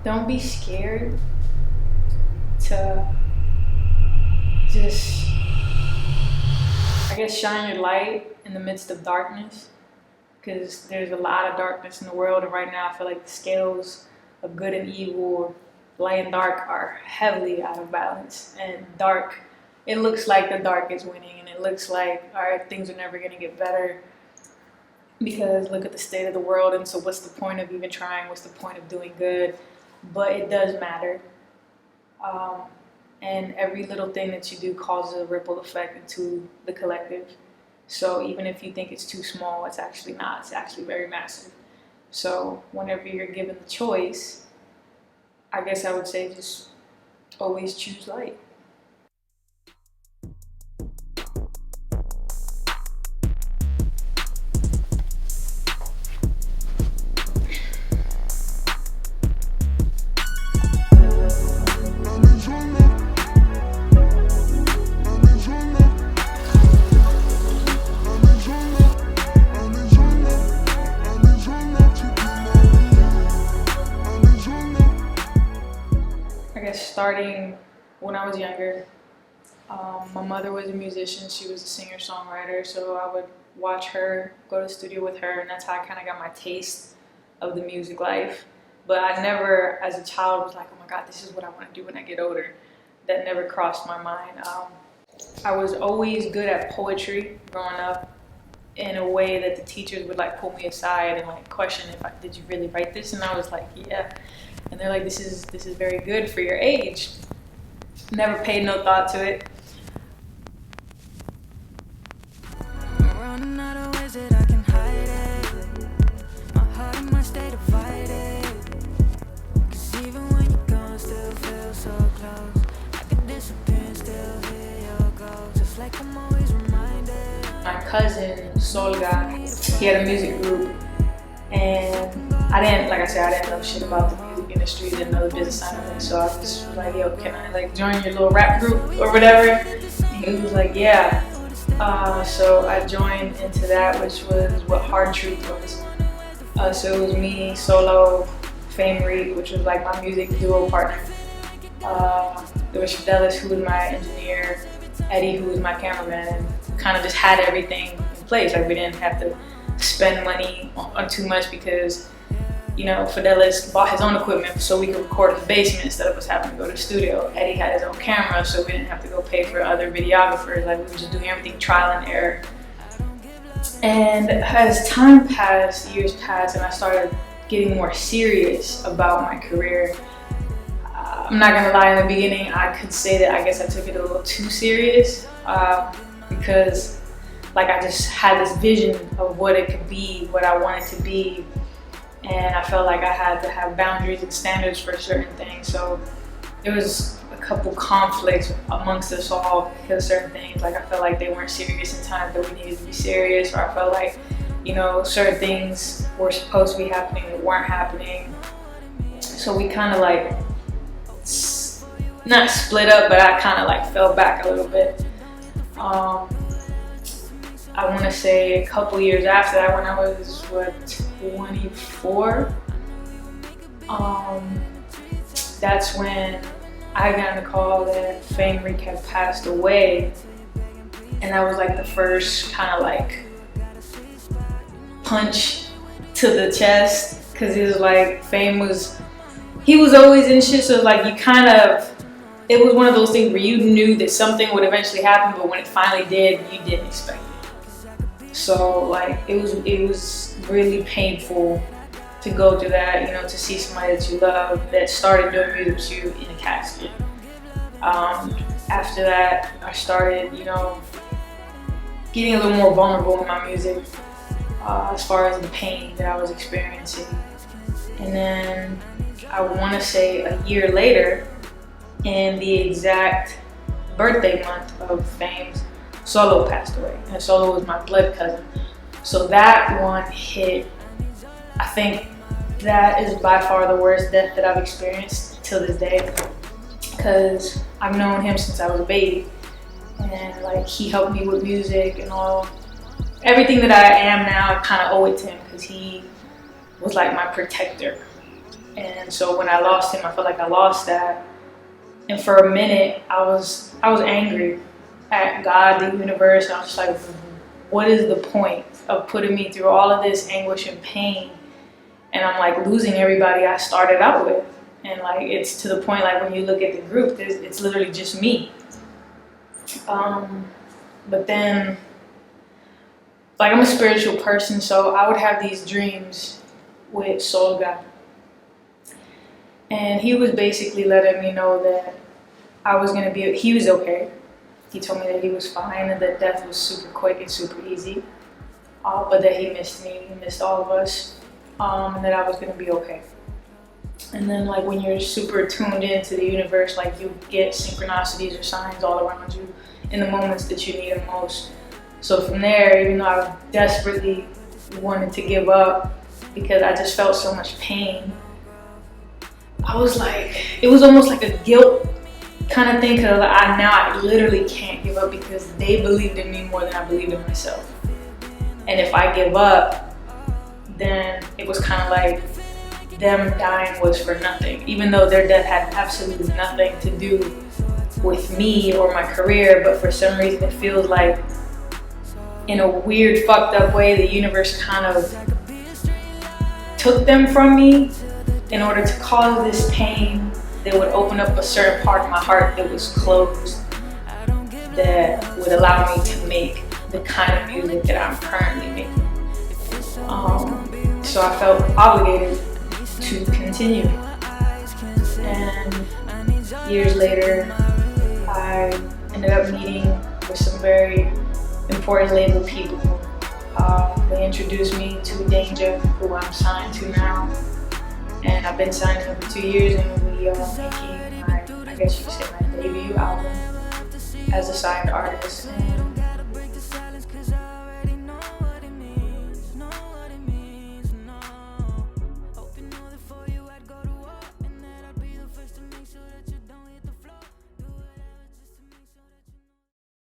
don't be scared to just, I guess, shine your light in the midst of darkness, because there's a lot of darkness in the world, and right now I feel like the scales of good and evil, light and dark, are heavily out of balance. And dark, it looks like the dark is winning, and it looks like, all right, things are never gonna get better because look at the state of the world, and so what's the point of even trying? What's the point of doing good? But it does matter. Um, and every little thing that you do causes a ripple effect into the collective. So even if you think it's too small, it's actually not. It's actually very massive. So whenever you're given the choice, I guess I would say just always choose light. I guess starting when I was younger, my mother was a musician. She was a singer-songwriter, so I would watch her, go to the studio with her, and that's how I kind of got my taste of the music life. But I never, as a child, was like, oh my God, this is what I want to do when I get older. That never crossed my mind. I was always good at poetry growing up, in a way that the teachers would like pull me aside and like question if did you really write this, and I was like, yeah. And they're like, this is very good for your age. Never paid no thought to it. Running out of ways that I can hide it. My heart and my state divided. 'Cause even when you're gone, still feel so close. I could disappear and still hear your ghost. Just like I'm always reminded. My cousin Solga, he had a music group, and I didn't know shit about the music industry, didn't know the business side of it, so I just was like, yo, can I like join your little rap group or whatever? And he was like, yeah. So I joined into that, which was what Hard Truth was. So it was me, Solo, Fame Reed, which was like my music duo partner. There was Fidelis, who was my engineer, Eddie, who was my cameraman, and kind of just had everything in place. Like we didn't have to spend money on too much because, you know, Fidelis bought his own equipment so we could record in the basement instead of us having to go to the studio. Eddie had his own camera, so we didn't have to go pay for other videographers. Like we were just doing everything trial and error. And as time passed, years passed, and I started getting more serious about my career, I'm not gonna lie, in the beginning, I could say that I guess I took it a little too serious because like I just had this vision of what it could be, what I wanted to be, and I felt like I had to have boundaries and standards for certain things. So there was a couple conflicts amongst us all because certain things, like I felt like they weren't serious in times that we needed to be serious, or I felt like, you know, certain things were supposed to be happening that weren't happening. So we kind of like, not split up, but I kind of like fell back a little bit. I want to say a couple years after that, when I was, 24, that's when I got a call that Fame Reek had passed away. And that was like the first kind of like punch to the chest, because it was like he was always in shit, so like you kind of, it was one of those things where you knew that something would eventually happen, but when it finally did, you didn't expect it. So like it was really painful to go through that, you know, to see somebody that you love that started doing music with you in a casket. After that, I started, you know, getting a little more vulnerable in my music as far as the pain that I was experiencing. And then I want to say a year later, in the exact birthday month of Fame's, Solo passed away. And Solo was my blood cousin. So that one hit. I think that is by far the worst death that I've experienced till this day, because I've known him since I was a baby, and like he helped me with music and all. Everything that I am now, I kind of owe it to him, because he was like my protector. And so when I lost him, I felt like I lost that. And for a minute, I was angry at God, the universe, and I was just like, what is the point of putting me through all of this anguish and pain? And I'm like losing everybody I started out with. And like, it's to the point, like when you look at the group, it's literally just me. But then, like, I'm a spiritual person, so I would have these dreams with Soul God. And he was basically letting me know that he was okay. He told me that he was fine and that death was super quick and super easy. But that he missed me, he missed all of us, and that I was gonna be okay. And then like when you're super tuned into the universe, like you get synchronicities or signs all around you in the moments that you need them most. So from there, even though I desperately wanted to give up because I just felt so much pain, I was like, it was almost like a guilt kind of thing, because I literally can't give up because they believed in me more than I believed in myself. And if I give up, then it was kind of like them dying was for nothing, even though their death had absolutely nothing to do with me or my career. But for some reason, it feels like in a weird, fucked up way, the universe kind of took them from me in order to cause this pain that would open up a certain part of my heart that was closed, that would allow me to make the kind of music that I'm currently making. So I felt obligated to continue. And years later, I ended up meeting with some very important label people. They introduced me to Danger, who I'm signed to now. And I've been signed to him for 2 years, and we are making I guess you could say my debut album as a signed artist. And